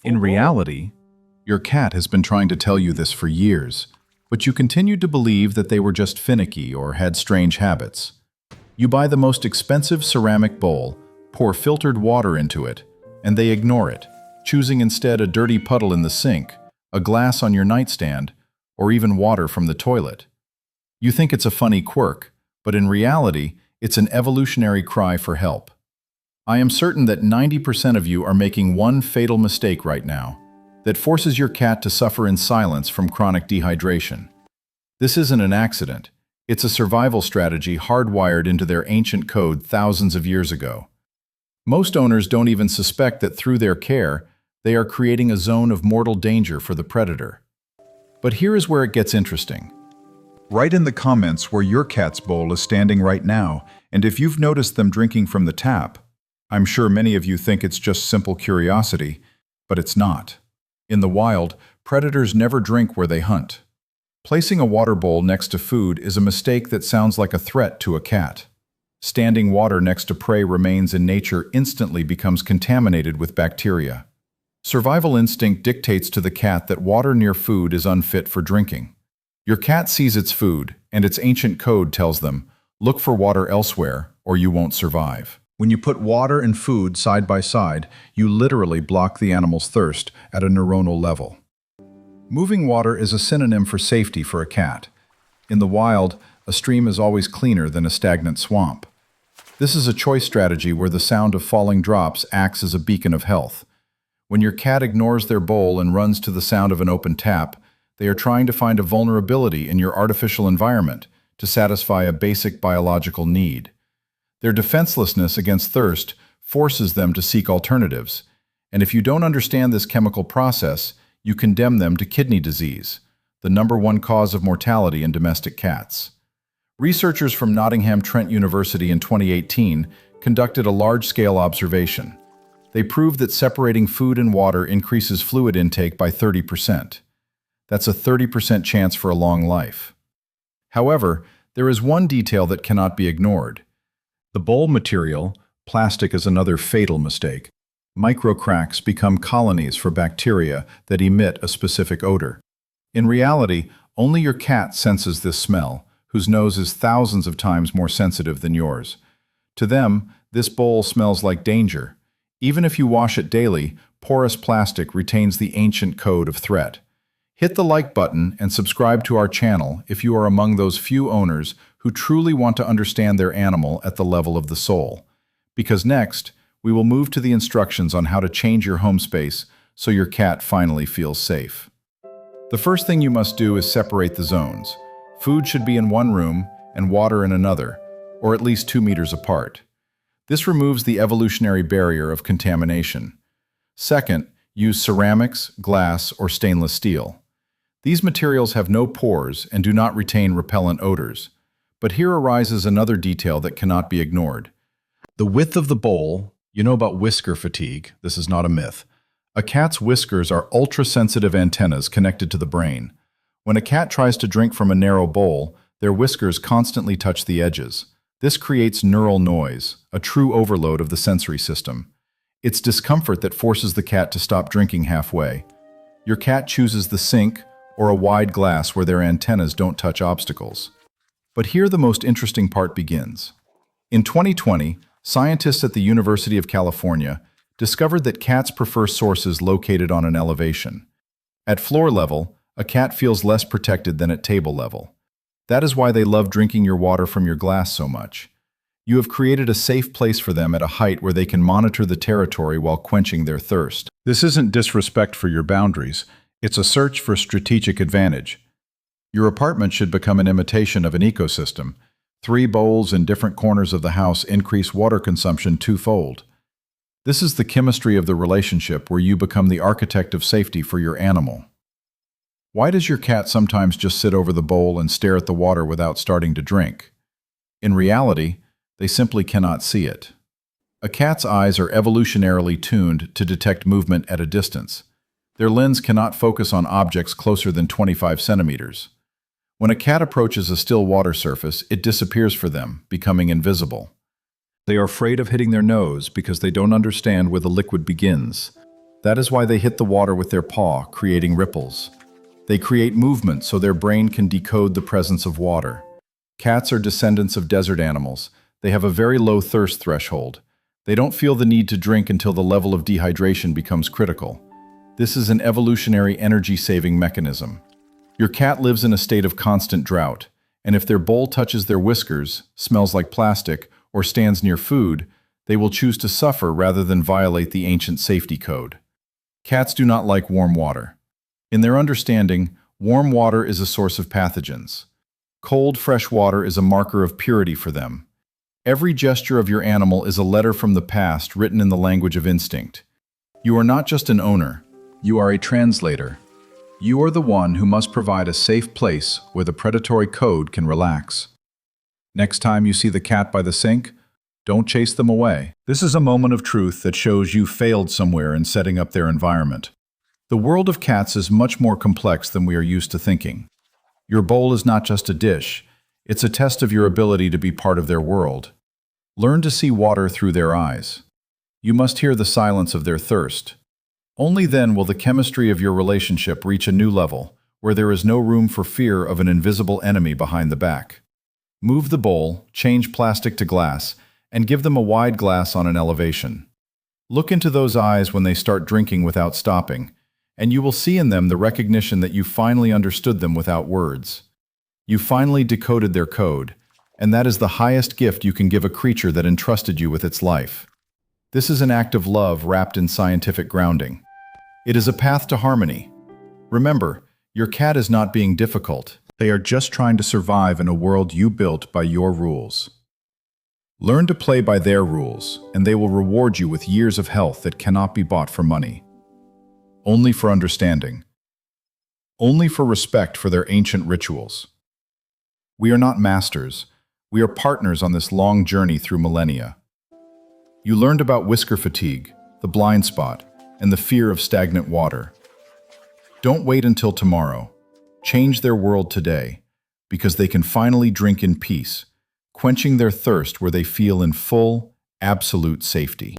In reality, your cat has been trying to tell you this for years, but you continued to believe that they were just finicky or had strange habits. You buy the most expensive ceramic bowl, pour filtered water into it, and they ignore it, choosing instead a dirty puddle in the sink, a glass on your nightstand, or even water from the toilet. You think it's a funny quirk, but in reality, it's an evolutionary cry for help. I am certain that 90% of you are making one fatal mistake right now that forces your cat to suffer in silence from chronic dehydration. This isn't an accident. It's a survival strategy hardwired into their ancient code thousands of years ago. Most owners don't even suspect that through their care, they are creating a zone of mortal danger for the predator. But here is where it gets interesting. Write in the comments where your cat's bowl is standing right now, and if you've noticed them drinking from the tap. I'm sure many of you think it's just simple curiosity, but it's not. In the wild, predators never drink where they hunt. Placing a water bowl next to food is a mistake that sounds like a threat to a cat. Standing water next to prey remains in nature instantly becomes contaminated with bacteria. Survival instinct dictates to the cat that water near food is unfit for drinking. Your cat sees its food, and its ancient code tells them, look for water elsewhere, or you won't survive. When you put water and food side by side, you literally block the animal's thirst at a neuronal level. Moving water is a synonym for safety for a cat. In the wild, a stream is always cleaner than a stagnant swamp. This is a choice strategy where the sound of falling drops acts as a beacon of health. When your cat ignores their bowl and runs to the sound of an open tap, they are trying to find a vulnerability in your artificial environment to satisfy a basic biological need. Their defenselessness against thirst forces them to seek alternatives, and if you don't understand this chemical process, you condemn them to kidney disease, the #1 cause of mortality in domestic cats. Researchers from Nottingham Trent University in 2018 conducted a large-scale observation. They proved that separating food and water increases fluid intake by 30%. That's a 30% chance for a long life. However, there is one detail that cannot be ignored. The bowl material, plastic, is another fatal mistake. Microcracks become colonies for bacteria that emit a specific odor. In reality, only your cat senses this smell, whose nose is thousands of times more sensitive than yours. To them, this bowl smells like danger. Even if you wash it daily, porous plastic retains the ancient code of threat. Hit the like button and subscribe to our channel if you are among those few owners who truly want to understand their animal at the level of the soul. Because next, we will move to the instructions on how to change your home space so your cat finally feels safe. The first thing you must do is separate the zones. Food should be in one room and water in another, or at least 2 meters apart. This removes the evolutionary barrier of contamination. Second, use ceramics, glass, or stainless steel. These materials have no pores and do not retain repellent odors. But here arises another detail that cannot be ignored. The width of the bowl. You know about whisker fatigue. This is not a myth. A cat's whiskers are ultra-sensitive antennas connected to the brain. When a cat tries to drink from a narrow bowl, their whiskers constantly touch the edges. This creates neural noise, a true overload of the sensory system. It's discomfort that forces the cat to stop drinking halfway. Your cat chooses the sink or a wide glass where their antennas don't touch obstacles. But here the most interesting part begins. In 2020, scientists at the University of California discovered that cats prefer sources located on an elevation. At floor level, a cat feels less protected than at table level. That is why they love drinking your water from your glass so much. You have created a safe place for them at a height where they can monitor the territory while quenching their thirst. This isn't disrespect for your boundaries, it's a search for strategic advantage. Your apartment should become an imitation of an ecosystem. 3 bowls in different corners of the house increase water consumption twofold. This is the chemistry of the relationship where you become the architect of safety for your animal. Why does your cat sometimes just sit over the bowl and stare at the water without starting to drink? In reality, they simply cannot see it. A cat's eyes are evolutionarily tuned to detect movement at a distance. Their lens cannot focus on objects closer than 25 centimeters. When a cat approaches a still water surface, it disappears for them, becoming invisible. They are afraid of hitting their nose because they don't understand where the liquid begins. That is why they hit the water with their paw, creating ripples. They create movement so their brain can decode the presence of water. Cats are descendants of desert animals. They have a very low thirst threshold. They don't feel the need to drink until the level of dehydration becomes critical. This is an evolutionary energy-saving mechanism. Your cat lives in a state of constant drought, and if their bowl touches their whiskers, smells like plastic, or stands near food, they will choose to suffer rather than violate the ancient safety code. Cats do not like warm water. In their understanding, warm water is a source of pathogens. Cold, fresh water is a marker of purity for them. Every gesture of your animal is a letter from the past written in the language of instinct. You are not just an owner, you are a translator. You are the one who must provide a safe place where the predatory code can relax. Next time you see the cat by the sink, don't chase them away. This is a moment of truth that shows you failed somewhere in setting up their environment. The world of cats is much more complex than we are used to thinking. Your bowl is not just a dish, it's a test of your ability to be part of their world. Learn to see water through their eyes. You must hear the silence of their thirst. Only then will the chemistry of your relationship reach a new level, where there is no room for fear of an invisible enemy behind the back. Move the bowl, change plastic to glass, and give them a wide glass on an elevation. Look into those eyes when they start drinking without stopping, and you will see in them the recognition that you finally understood them without words. You finally decoded their code, and that is the highest gift you can give a creature that entrusted you with its life. This is an act of love wrapped in scientific grounding. It is a path to harmony. Remember, your cat is not being difficult. They are just trying to survive in a world you built by your rules. Learn to play by their rules, and they will reward you with years of health that cannot be bought for money. Only for understanding. Only for respect for their ancient rituals. We are not masters. We are partners on this long journey through millennia. You learned about whisker fatigue, the blind spot, and the fear of stagnant water. Don't wait until tomorrow. Change their world today, because they can finally drink in peace, quenching their thirst where they feel in full, absolute safety.